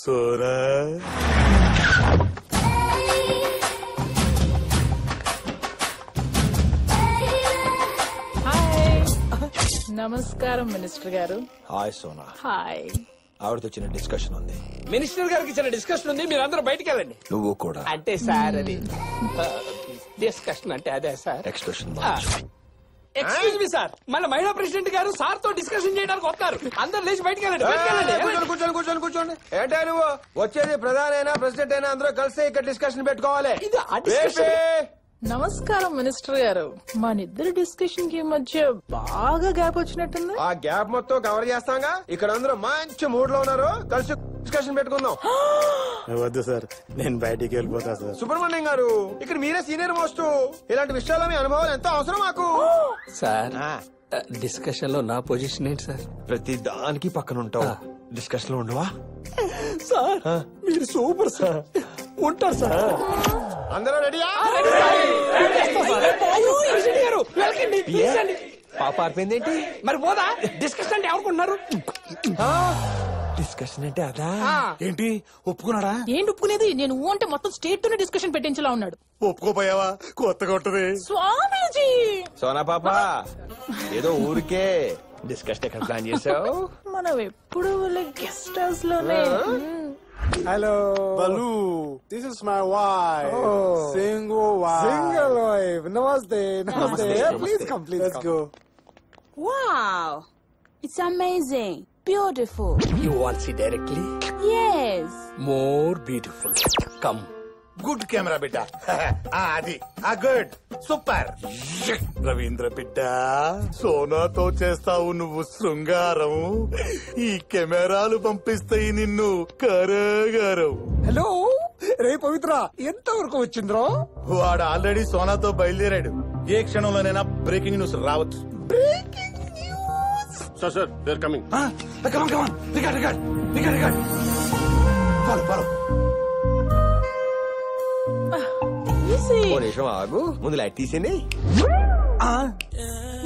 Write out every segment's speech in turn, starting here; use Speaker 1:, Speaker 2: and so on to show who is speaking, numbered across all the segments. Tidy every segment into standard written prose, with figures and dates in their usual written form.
Speaker 1: సోనా
Speaker 2: నమస్కారం మినిస్టర్ గారు.
Speaker 3: Hi Sona.
Speaker 2: Hi.
Speaker 3: ఆవిడతో చిన్న డిస్కషన్ ఉంది.
Speaker 4: మినిస్టర్ గారికి చిన్న డిస్కషన్ ఉంది, మీరు అందరూ బయటికి వెళ్ళండి.
Speaker 3: నువ్వు కూడా.
Speaker 4: అంటే సార్ అది డిస్కషన్ అంటే అదే sir.
Speaker 3: Expression
Speaker 4: excuse me sir, మన మహిళా ప్రెసిడెంట్ గారు సార్ తో డిస్కషన్ చేయడానికి వస్తారు. అందరూ లేచి బయటికి వెళ్ళండి.
Speaker 3: కూర్చోండి. ఏంటా నువ్వు వచ్చేది? ప్రధాని అయినా ప్రెసిడెంట్ అయినా అందరూ కలిసి ఇక్కడ డిస్కషన్ పెట్టుకోవాలి.
Speaker 4: ఇది ఆ discussion.
Speaker 2: నమస్కారం మినిస్టర్ గారు. మనిద్దరి డిస్కషన్ కి మధ్య బాగా గ్యాప్ వచ్చినట్టుంది.
Speaker 3: ఆ గ్యాప్ మొత్తం కవర్ చేస్తాంగా. ఇక్కడ అందరూ మంచి మూడ్ లో ఉన్నారు, కలిసి డిస్కషన్ పెట్టుకుందాం.
Speaker 1: వద్దు సార్, నేను బయటికి వెళ్ళిపోతా సార్.
Speaker 3: సుబ్రహ్మణ్యం గారు, ఇక్కడ మీరే సీనియర్ మోస్ట్. ఇలాంటి విషయాల్లో మీ అనుభవాలు ఎంతో అవసరం మాకు.
Speaker 4: సార్ డిస్కషన్ లో నా పొజిషన్ ఏంటి సార్?
Speaker 3: ప్రతి దానికి పక్కన ఉంటావు, డిస్కషన్ లో ఉండవా?
Speaker 4: సార్ మీరు సూపర్ సార్. ఉంటారు సార్.
Speaker 3: అందరూ రెడీయా? పాప ఆర్పింది ఏంటి
Speaker 4: మరి పోదా? డిస్కషన్ అంటే ఎవరుకుంటున్నారు?
Speaker 3: డిస్కషన్ అంటే అదా?
Speaker 1: ఏంటి ఒప్పుకున్నాడా?
Speaker 2: ఏంటి ఒప్పుకునేది? నేను ఊ అంటే మొత్తం స్టేట్ తోనే డిస్కషన్ పెట్టించేలా ఉన్నాడు.
Speaker 1: ఒప్పుకోపోయావా? కొత్తగా ఉంటది.
Speaker 2: స్వామీజీ.
Speaker 3: సోనా పాప, ఏదో ఊరికే డిస్కషన్ ఎక్కడ ప్లాన్ చేసావు?
Speaker 2: మనం ఎప్పుడు గెస్ట్ హౌస్ లోనే.
Speaker 5: Hello.
Speaker 1: Balu,
Speaker 5: This is my wife. Single wife.
Speaker 1: Single wife.
Speaker 5: Namaste. Namaste. Please come, please
Speaker 1: Let's
Speaker 5: come.
Speaker 1: go.
Speaker 6: Wow. It's amazing. Beautiful.
Speaker 4: You want to see directly?
Speaker 6: Yes.
Speaker 4: More beautiful. Come.
Speaker 1: Good camera బిడ్డ. అది good super. Ravindra బిడ్డ, సోనాతో చేస్తావు నువ్వు శృంగారం, ఈ కెమెరాలు పంపిస్తాయి నిన్ను కరగారం.
Speaker 5: Hello రే పవిత్ర, ఎంత వరకు వచ్చింద్రో?
Speaker 1: వాడు ఆల్రెడీ సోనాతో బయలుదేరాడు. ఏ క్షణంలోనైనా బ్రేకింగ్ న్యూస్ రావచ్చు.
Speaker 7: Sir, they're coming.
Speaker 1: Come on. Regard. Follow.
Speaker 3: ఓ నిమిషం ఆగు, ముందు లైట్ తీసేయండి.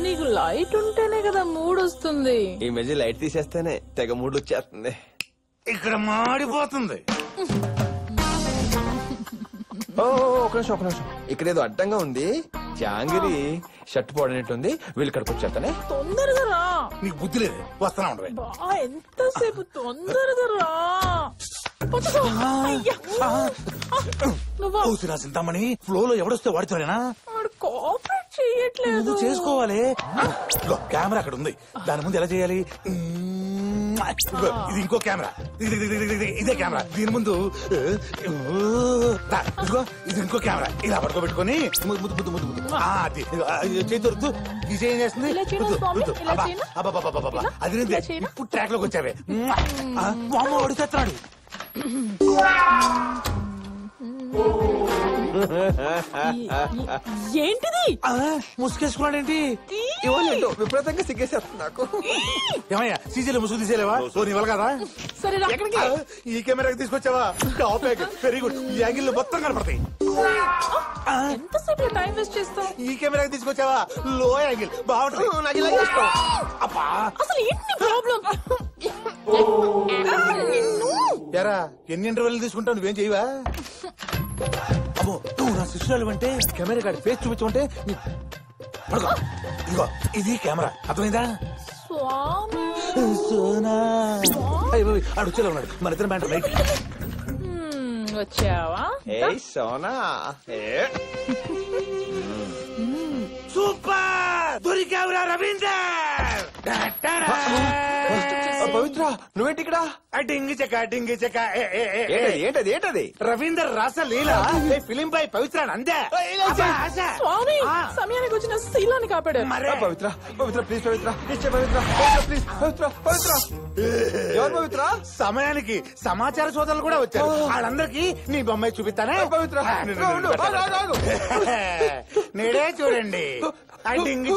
Speaker 2: నీకు లైట్ ఉంటేనే కదా మూడ్ వస్తుంది.
Speaker 3: ఈ మధ్య లైట్ తీసేస్తేనే తెగ మూడు వచ్చేస్తుంది.
Speaker 1: ఇక్కడ మాడిపోతుంది.
Speaker 3: ఒక నిమిషం, ఇక్కడేదో అడ్డంగా ఉంది. జాంగిరి షర్ట్ పోడనట్టుంది. వీళ్ళు ఇక్కడికి వచ్చేస్తానే.
Speaker 2: తొందరగా రా.
Speaker 1: నీకు బుద్ధి లేదు, వస్తానా ఉండవే.
Speaker 2: బా ఎంతసేపు? తొందరగా రా.
Speaker 1: ఊసిరా సింతామణి, ఫ్లో లో ఎవడొస్తే వాడుతారేనా?
Speaker 2: వాడు కోఆపరేట్ చెయ్యట్లేదు.
Speaker 1: నువ్వు చేసుకోవాలి. కెమెరా అక్కడ ఉంది, దాని ముందు ఎలా చేయాలి? ఇది ఇంకో కెమెరా, ఇదే కెమెరా. దీని ముందు ఇదిగో, ఇది ఇంకో కెమెరా. ఇలా పడుకోబెట్టుకొని చేతి దొరుకుతూ ఈ చేంజ్ చేస్తుంది. అది ఇప్పుడు ట్రాక్ లోకి వచ్చావే. వాడు చేస్తున్నాడు.
Speaker 2: ఏంటిది?
Speaker 1: ముసుకేసుకున్నాడేంటి?
Speaker 3: ఇవ్వలేదు, విపరీతంగా సిగ్గేసేస్తుంది నాకు.
Speaker 1: ఏమయ్యా, సీజీలో ముసుగు తీసేలేవా? నీ వల్ల కదా.
Speaker 2: సరే రా.
Speaker 1: ఈ కెమెరాకి తీసుకొచ్చావా? Very good. ఈ యాంగిల్ మొత్తం కనపడతాయి.
Speaker 2: ఎంతసేపు టైం వేస్ట్ చేస్తావు?
Speaker 1: ఈ కెమెరాకి తీసుకొచ్చావా? లో యాంగిల్ బాగుంటుంది.
Speaker 3: నాకు ఇలా చేస్తావు.
Speaker 1: అబ్బా,
Speaker 2: అసలు ఏంటి ప్రాబ్లం?
Speaker 1: ఎరా ఎన్ని ఇంటర్వెల్ తీసుకుంటావు? నువ్వేం చేయవా? అమ్మో, నువ్వు నా శిష్యురాలు అంటే కెమెరా కాడి ఫేస్ చూపించమంటే పడుకో. ఇదిగో, ఇది కెమెరా, అర్థమైందా?
Speaker 2: స్వామి.
Speaker 1: సోనా ఆడు వచ్చేలా ఉన్నాడు. మన ఇద్దరు మ్యాంటర్ లైట్.
Speaker 2: వచ్చావా?
Speaker 3: సోనా
Speaker 1: సూపర్, దొరికావురా రవీందర్.
Speaker 3: పవిత్ర, నువ్వేంటి ఇక్కడ?
Speaker 1: డింగి చెక్క.
Speaker 3: ఏంటది?
Speaker 1: రవీందర్ రాస లీలా ఫిలిం పై పవిత్ర అందే.
Speaker 2: స్వామి, సమయానికి వచ్చిన శీలాన్ని కాపాడారు.
Speaker 1: మరే
Speaker 3: పవిత్ర ప్లీజ్, పవిత్ర ఇచ్చే, పవిత్ర ప్లీజ్, పవిత్ర. ఎవరు పవిత్ర?
Speaker 1: సమయానికి సమాచార సోదరులు కూడా వచ్చారు. వాళ్ళందరికీ నీ బొమ్మాయి చూపిస్తానే.
Speaker 3: పవిత్ర
Speaker 1: నేడే చూడండి. డింగి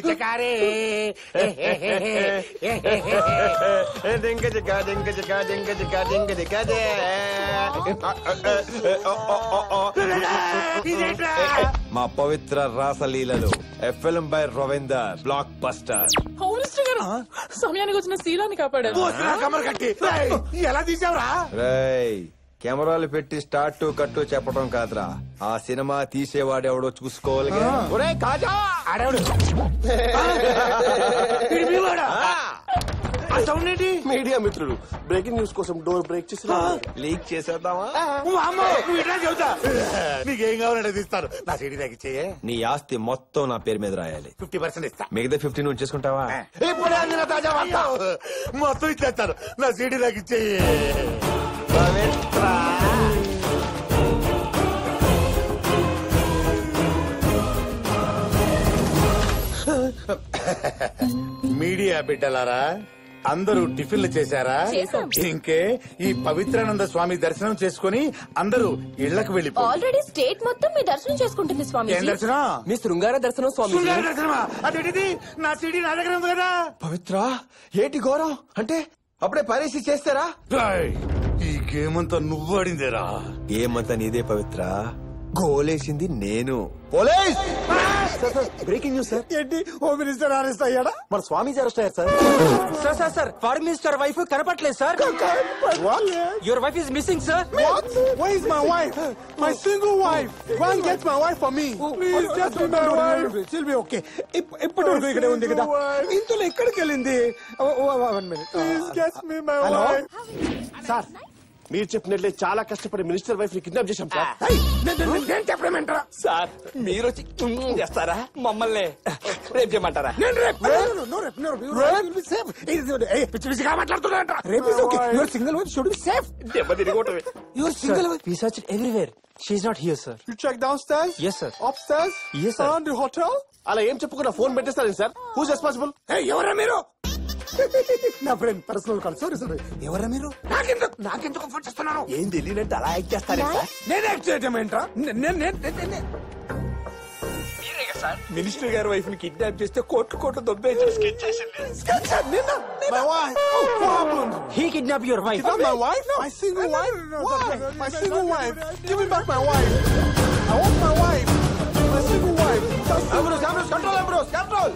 Speaker 1: చెకారే.
Speaker 3: మా పవిత్ర రాసలీలలు, film by Ravinder, blockbuster.
Speaker 2: గారు సమయానికి వచ్చిన శీలాన్ని కాపాడారు.
Speaker 1: కమర్ కట్టి రేయ్, ఎలా తీసావురా?
Speaker 3: రేయ్ కెమెరాలు పెట్టి స్టార్ట్ టు కట్టు చెప్పడం కాదురా, ఆ సినిమా తీసేవాడెవడో చూసుకోవాలి. ఒరేయ్ కాజా
Speaker 1: ఆడేవాడు వీడు మీ వాడా? ఆ సౌండ్ ఏంటి?
Speaker 5: మీడియా మిత్రులు బ్రేకింగ్ న్యూస్ కోసం డోర్ బ్రేక్ చేసి
Speaker 3: లీక్ చేసేద్దామా?
Speaker 1: అమ్మో, నువ్వు ఇట్లా చెబుతా. నీకేం కావాలంటే తీస్తారు. నా సీడీ నాకు ఇచ్చేయే.
Speaker 3: నీ ఆస్తి మొత్తం నా పేరు మీద రాయాలి.
Speaker 1: 50% ఇస్తా.
Speaker 3: మిగతా 50 నువ్వు చేసుకుంటావా?
Speaker 1: ఇప్పుడు అందిన తాజా వార్త. మొత్తం ఇచ్చేస్తారు. నా సీడీ నాకు ఇచ్చేయే. మీడియా బిడ్డలారా, అందరూ టిఫిన్లు చేశారా? ఇంకే ఈ పవిత్రానంద స్వామి దర్శనం చేసుకుని అందరూ ఇళ్లకు వెళ్ళిపో.
Speaker 6: ఆల్రెడీ స్టేట్ మొత్తం మీ దర్శనం చేసుకుంటుంది స్వామి.
Speaker 1: ఏం దర్శనం?
Speaker 4: మీ శృంగార దర్శనం స్వామి.
Speaker 1: శృంగార దర్శనమా? అదేంటిది? నా సీడీ నా దగ్గర ఉంది కదా.
Speaker 3: పవిత్ర ఏటి ఘోరం అంటే అప్పుడే పరీక్ష చేస్తారా?
Speaker 1: రాయ్, ఈ గేమ్ అంతా నువ్వు ఆడిందేరా.
Speaker 3: ఏమంతా నీదే పవిత్ర, గోలేసింది నేను. Police
Speaker 5: breaking news sir. ఏంటి హోమ్ మినిస్టర్ అరెస్ట్ అయ్యాడా? మన స్వామీజీ అరెస్ట్ అయ్యారు sir.
Speaker 4: Sir sir sir foreign minister wife కనపట్లేదు sir. Your wife is missing sir.
Speaker 5: What? Where is my wife? My single wife. Go and get my wife for me. Please get me my wife. She'll be okay. ఇప్పటి వరకు ఇక్కడే ఉంది కదా. ఇంతలో ఎక్కడికి వెళ్ళింది? 1 minute. Please get me my wife. Sir, మీరు చెప్పినట్లే చాలా కష్టపడి మినిస్టర్ వైఫ్ ని కిడ్నాప్ చేశాం సార్. నేను చెప్పడమేంటారా
Speaker 4: సార్ మీరు వచ్చి చేస్తారా మమ్మల్ని రేపు చేయమంటారా?
Speaker 5: You check downstairs?
Speaker 4: Yes, sir.
Speaker 5: Upstairs?
Speaker 4: Yes, sir.
Speaker 5: Around the hotel? అలా ఏం చెప్పుకున్నా ఫోన్ పెట్టేస్తారండి సార్. Who's responsible? ఎవరా మీరు? నా friend personal call. Sorry sorry. ఎవరా మీరు? నాకెందుకు ఫోన్ చేస్తున్నాను? ఏం తెలియనట్టు అలా యాక్ట్ చేస్తారా సార్? నేను యాక్ట్ చేయటం ఏంట్రా?
Speaker 4: మినిస్టర్ గారి వైఫ్ ని కిడ్నాప్ చేస్తే కోట్లు దొబ్బేసి
Speaker 5: My wife. What happened?
Speaker 4: He kidnap your wife.
Speaker 5: Not my wife? My single wife? Why? My single wife. Give me back my wife. I want my wife. My single wife.
Speaker 3: Control.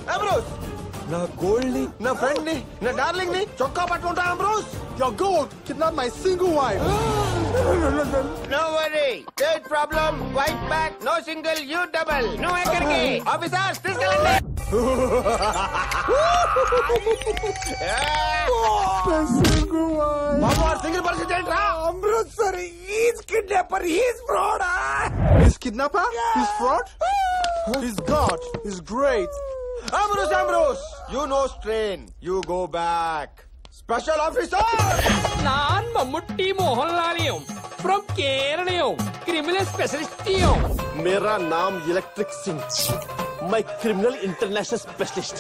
Speaker 3: నా gold ని, నా friend ని, నా darling ని చొక్కా పట్టుకుంటా అంబ్రోస్.
Speaker 5: Your gold kidnapped my single wife.
Speaker 3: No worry, third problem, white back, no single, you double. No ఎక్కడికి officers తీసుకెళ్ళండి.
Speaker 5: My single wife.
Speaker 3: బాబు ఆ సింగిల్ పరిస్థితి ఏంట్రా?
Speaker 5: Amritsar, he's kidnapper, he's fraud. He's kidnapper? He's fraud? He's God. He's great.
Speaker 3: Ambrose, you know strain. You go back. Special officer.
Speaker 4: நான் மம்முட்டி மோகன்லாலியும் from கேரளையும் criminal specialistயும்.
Speaker 5: मेरा नाम electric Singh. मैं criminal international specialist.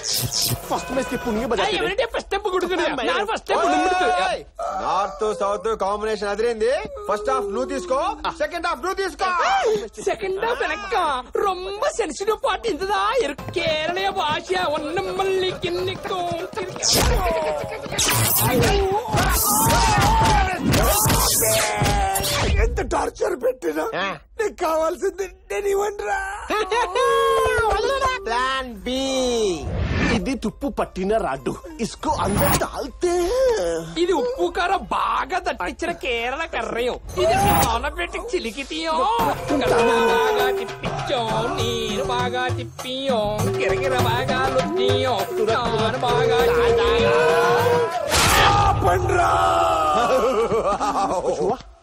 Speaker 5: First में इसके पुण्य बजाते हैं.
Speaker 4: ఎవరంటే ఫస్ట్ స్టెప్ కొడుకునే నా first step
Speaker 3: north south combination అదిరింది. ఫస్ట్ హాఫ్ నువ్వు తీసుకో, సెకండ్ హాఫ్ నువ్వు తీసుకో.
Speaker 4: செகண்ட் హాఫ్ எனக்கு ரொம்ப சென்சிட்டிவ் பார்ட் இதுதா இருக்கு. கேரளைய பாஷை ஒன்னமல்லி கிண்ணிக்கும்.
Speaker 5: ఎంత టార్చర్ పెట్టినా నీకు కావాల్సింది నేను ఇవ్వనురా.
Speaker 3: Plan B.
Speaker 5: ఇది తుప్పు పట్టిన రాడ్డు. ఇస్కో అందరూ తాల్తే.
Speaker 4: ఇది ఉప్పు కారం బాగా దట్టించిన కేరళ కర్రయం. ఇది నానబెట్టి చిలికితీయం. బాగా తిప్పించాం, నీరు బాగా తిప్పియం, గిరగిర బాగా లుద్దియం, నాను బాగా
Speaker 5: పండ్రా.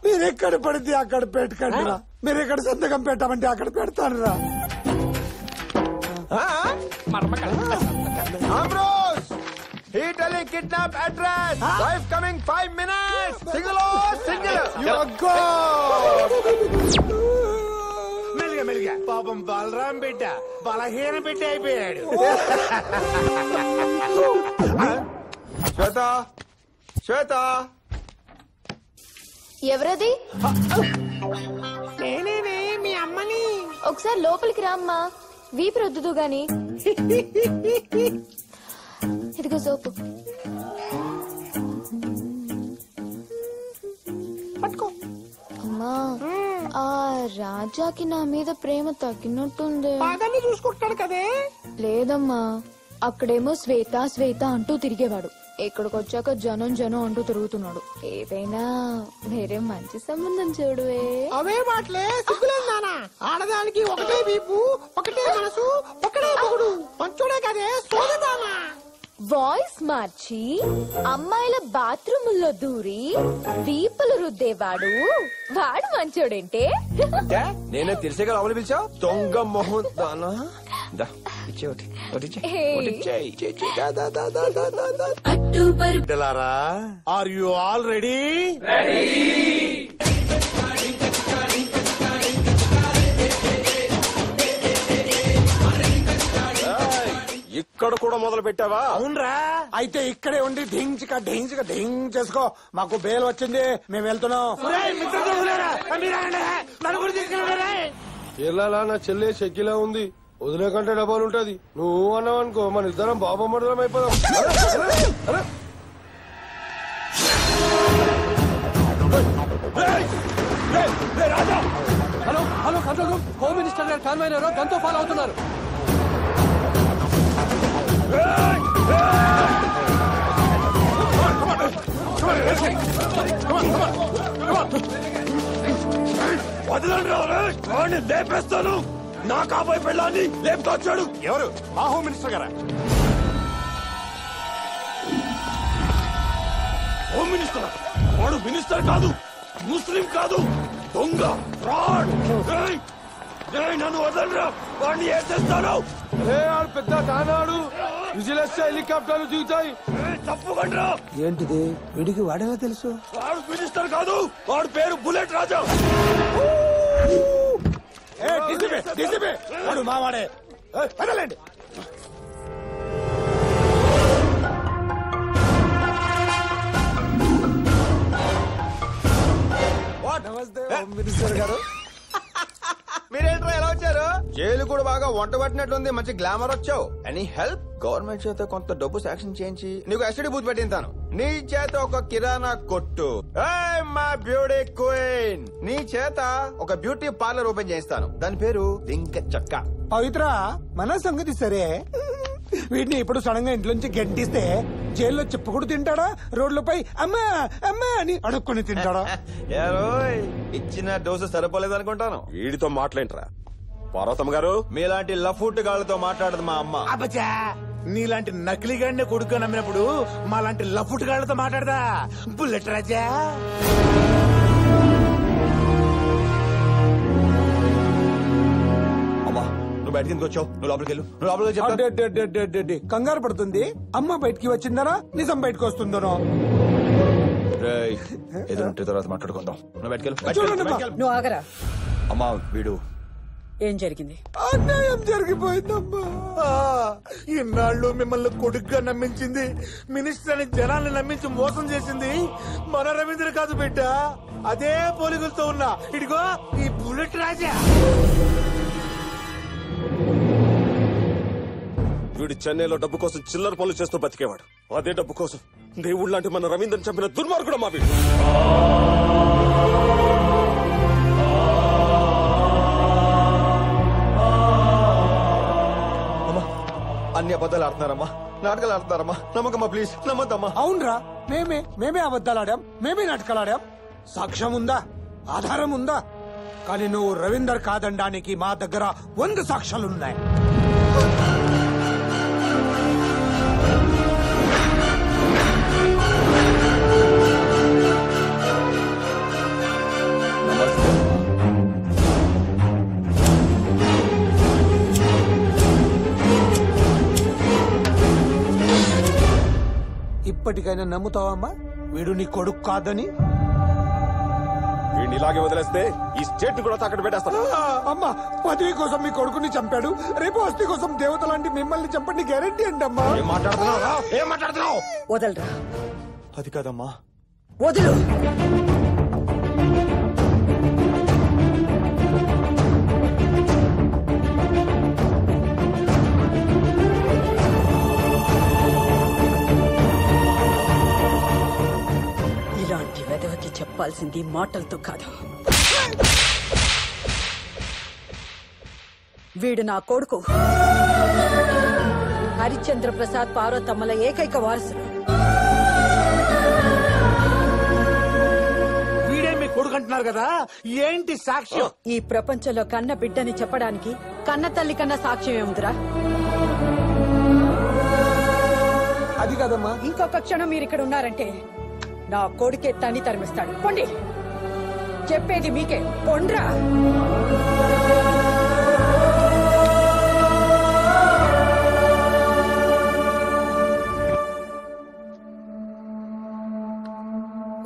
Speaker 5: మీరెక్కడ పడితే అక్కడ పెట్టకండిరా. మీరెక్కడ సంతకం పెట్టమంటే అక్కడ పెడతాను రా.
Speaker 3: Ambrose, he telling kidnap address. Wife coming 5 minutes. Single.
Speaker 5: You're God.
Speaker 1: మెల్లిగా పాపం బలరాం బిడ్డ బలహీన బిడ్డ అయిపోయాడు.
Speaker 3: శ్వేత
Speaker 7: ఎవరది?
Speaker 5: నేనేనే మీ అమ్మని.
Speaker 7: ఒకసారి లోపలికి రామ్మా. వీపు రుద్దుదు గాని. ఇదిగో సోపు.
Speaker 5: పట్టుకో.
Speaker 7: అమ్మా, ఆ రాజాకి నా మీద ప్రేమ తగ్గినట్టుంది.
Speaker 5: బాగానే చూసుకుంటాడు కదే.
Speaker 7: లేదమ్మా, అక్కడేమో శ్వేత శ్వేత అంటూ తిరిగేవాడు. ఇక్కడికి వచ్చాక జనం జనం అంటూ తిరుగుతున్నాడు. ఏదైనా వేరే మంచి సంబంధం చూడువే.
Speaker 5: అవే మాటలే సిగ్గులేదు నానా. ఆడదానికి ఒకటే వీపు, ఒకటే మనసు, ఒకటే మొగుడు. మంచోడే కదే సోదదానా.
Speaker 7: వాయిస్ మార్చి అమ్మాయిల బాత్రూముల్లో దూరి వీపులు రుద్దేవాడు వాడు మంచోడేంటే?
Speaker 3: నేనే తెలిసేగా లోపల పిలిచావు దొంగ మొహం దానా. ఇచ్చే
Speaker 1: ఆర్ యు ఆల్ రెడీ?
Speaker 3: ఇక్కడ కూడా మొదలు పెట్టావా?
Speaker 5: అవునరా. అయితే ఇక్కడే ఉండి ఢించిక ఢించిక ఢింగ్ చేసుకో. మాకు బేల్ వచ్చింది, మేము వెళ్తున్నాం.
Speaker 8: ఎలా నా చెల్లె షెక్కిలా ఉంది, వదిలేకంటే డబ్బాలు ఉంటది. నువ్వు అన్నావు అనుకో మన ఇద్దరం బాబమ్మడలం అయిపోదాం.
Speaker 4: Hello hello control room. Home minister గారు కాన్వాయ్ గన్తో ఫాలో అవుతున్నారు.
Speaker 3: లేపేస్తాను. నా కాబోయే పెళ్ళాన్ని లేపుకొచ్చాడు.
Speaker 1: ఎవరు? మా హోమ్ మినిస్టర్ గారా?
Speaker 3: హోమ్ మినిస్టర్ వాడు మినిస్టర్ కాదు, ముస్లిం కాదు, దొంగ ఫ్రాడ్. నన్ను వదలరా, వాడిని వేసేస్తాను.
Speaker 8: ఆడు పెద్ద తానాడు, విజిలెన్స్ హెలికాప్టర్లు దిగుతాయి.
Speaker 3: తప్పుకుండ్రా.
Speaker 5: ఏంటిది? వీడికి వాడేలా తెలుసు?
Speaker 3: వాడు మినిస్టర్ కాదు, వాడు పేరు బుల్లెట్ రాజా.
Speaker 5: వాడు మావాడే. వదలండి. నమస్తే హోమ్ మినిస్టర్ గారు.
Speaker 3: మీరేంట్రా ఎలా వచ్చారు? జైలు కూడా బాగా వంట పట్టినట్లుంది. మంచి గ్లామర్ వచ్చావు. Any help? గవర్నమెంట్ చేత కొంత డబ్బు శాంక్షన్ చేయించి నీకు ఎస్టడీ బూత్ పెట్టింతాను. నీ చేత ఒక కిరాణా కొట్టు, మా బ్యూటీ క్వీన్, నీ చేత ఒక బ్యూటీ పార్లర్ ఓపెన్ చేయిస్తాను. దాని పేరు దింక చక్క.
Speaker 5: పవిత్ర, మన సంగతి సరే. వీటిని ఇప్పుడు సడన్ గా ఇంట్లోంచి గెంటిస్తే జైల్లో చెప్పుకుడు తింటాడా? రోడ్లపై అమ్మా అమ్మా అని అడుక్కొని తింటాడా?
Speaker 3: ఇచ్చిన డోసు సరిపోలేదనుకుంటాను.
Speaker 8: వీడితో మాట్లాడరా పార్వతమ్మ గారు.
Speaker 3: మీలాంటి లఫూట్ గాళ్ళతో మాట్లాడదు మా అమ్మ.
Speaker 1: అబ్బచ్చా, నీలాంటి నకిలీగాడిని కొడుకు నమ్మినప్పుడు మాలాంటి లఫుట్ గాళ్లతో మాట్లాడదా బుల్లెట్ రాజా?
Speaker 3: బయటకి వచ్చావు, నువ్వు లోపలికి వెళ్ళు. నువ్వు లోపలికి
Speaker 5: అడ్డే, కంగారు పడుతుంది. అమ్మ బయటికి వచ్చిందనో నిజం బయటకు వస్తుందనో.
Speaker 3: ఎదురుంటే తర్వాత మాట్లాడుకుందాం. నువ్వు బయటకు
Speaker 9: నువ్వు ఆగరా.
Speaker 3: అమ్మా వీడు
Speaker 9: ఏం జరిగింది?
Speaker 5: అన్యాయం జరిగిపోయిందమ్మా.
Speaker 1: ఇన్నాళ్ళు మిమ్మల్ని కొడుకుగా నమ్మించింది, మినిస్టర్ అని జనాల్ని నమ్మించి మోసం చేసింది మన రవీంద్ర కాదు బిడ్డ. అదే పోలికలతో ఉన్నా ఇదిగో ఈ బుల్లెట్ రాజా.
Speaker 8: వీడు చెన్నైలో డబ్బు కోసం చిల్లర పనులు చేస్తూ బతికేవాడు. అదే డబ్బు కోసం దేవుడు లాంటి మన రవీంద్రని చంపిన దుర్మార్గుడు మా వీడు.
Speaker 3: అమ్మా అన్ని అబద్ధాలు ఆడుతున్నారమ్మా, నాటకాలు ఆడుతున్నారమ్మా. నమ్మకమ్మా, ప్లీజ్ నమ్మద్దమ్మా.
Speaker 5: అవునరా, మేమే అబద్ధాలు ఆడాం, మేమే నాటకాలు ఆడాం. సాక్ష్యం ఉందా? ఆధారం ఉందా? కానీ నువ్వు రవీందర్ కాదనడానికి మా దగ్గర 100 సాక్ష్యాలున్నాయి. ఇప్పటికైనా నమ్ముతావమ్మా వీడు నీ కొడుకు కాదని?
Speaker 8: వీడిని ఇలాగే వదిలేస్తే ఈ స్టేట్ కూడా తాకట్టు పెట్టేస్తాను.
Speaker 5: అమ్మా, పదవి కోసం మీ కొడుకుని చంపాడు, రేపు ఆస్తి కోసం దేవత లాంటి మిమ్మల్ని చంపండి గ్యారెంటీ అండి అమ్మా.
Speaker 3: ఏం మాట్లాడుతున్నావు?
Speaker 9: వదలరా.
Speaker 3: అది కాదమ్మా.
Speaker 9: వదులు. ఇలాంటి వెధవకి చెప్పాల్సింది మాటలతో కాదు. వీడు నా కొడుకు. హరిశ్చంద్ర ప్రసాద్ పార్వతమ్మల ఏకైక వారసుడు.
Speaker 5: వీడే మీ కొడుకు అంటున్నారు కదా, ఏంటి సాక్ష్యం?
Speaker 9: ఈ ప్రపంచంలో కన్న బిడ్డని చెప్పడానికి కన్న తల్లి కన్నా సాక్ష్యం ఏముందిరా?
Speaker 5: అది కదమ్మా.
Speaker 9: ఇంకొక క్షణం మీరు ఇక్కడ ఉన్నారంటే నా కొడుకే తన్ని తరిమిస్తాడు. పొండి, చెప్పేది మీకే, పొండ్రా.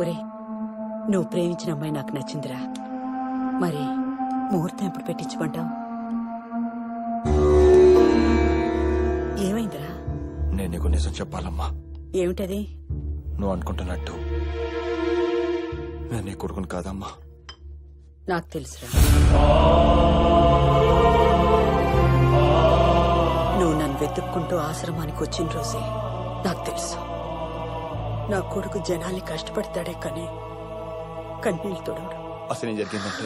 Speaker 9: ఒరే, నువ్వు ప్రేమించిన అమ్మాయి నాకు నచ్చిందిరా. మరి ముహూర్తం ఎప్పుడు పెట్టించుకుంటావు? ఏమైందిరా?
Speaker 3: నేను నీకు నిజం చెప్పాలమ్మా.
Speaker 9: ఏమిటది?
Speaker 3: నువ్వు అనుకుంటున్నట్టు నేను నీ కొడుకుని కాదమ్మా.
Speaker 9: నాకు తెలుసురా. నువ్వు నన్ను వెతుక్కుంటూ ఆశ్రమానికి వచ్చిన రోజే నాకు తెలుసు. నా కొడుకు జనాల్ని కష్టపడతాడే కానీ కన్నీళ్ళు తొడవడు.
Speaker 3: అసలు ఏం జరిగిందంటే,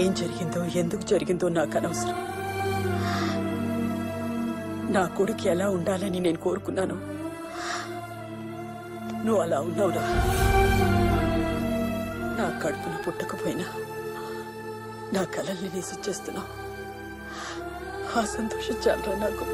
Speaker 9: ఏం జరిగిందో ఎందుకు జరిగిందో నాకు అనవసరం. నా కొడుకు ఎలా ఉండాలని నేను కోరుకున్నాను, నువ్వు అలా ఉన్నావురా. నా కడుపున పుట్టకపోయినా నా కలల్ని నిజం చేస్తున్నావు. ఆ సంతోషం చాలరా నాకు.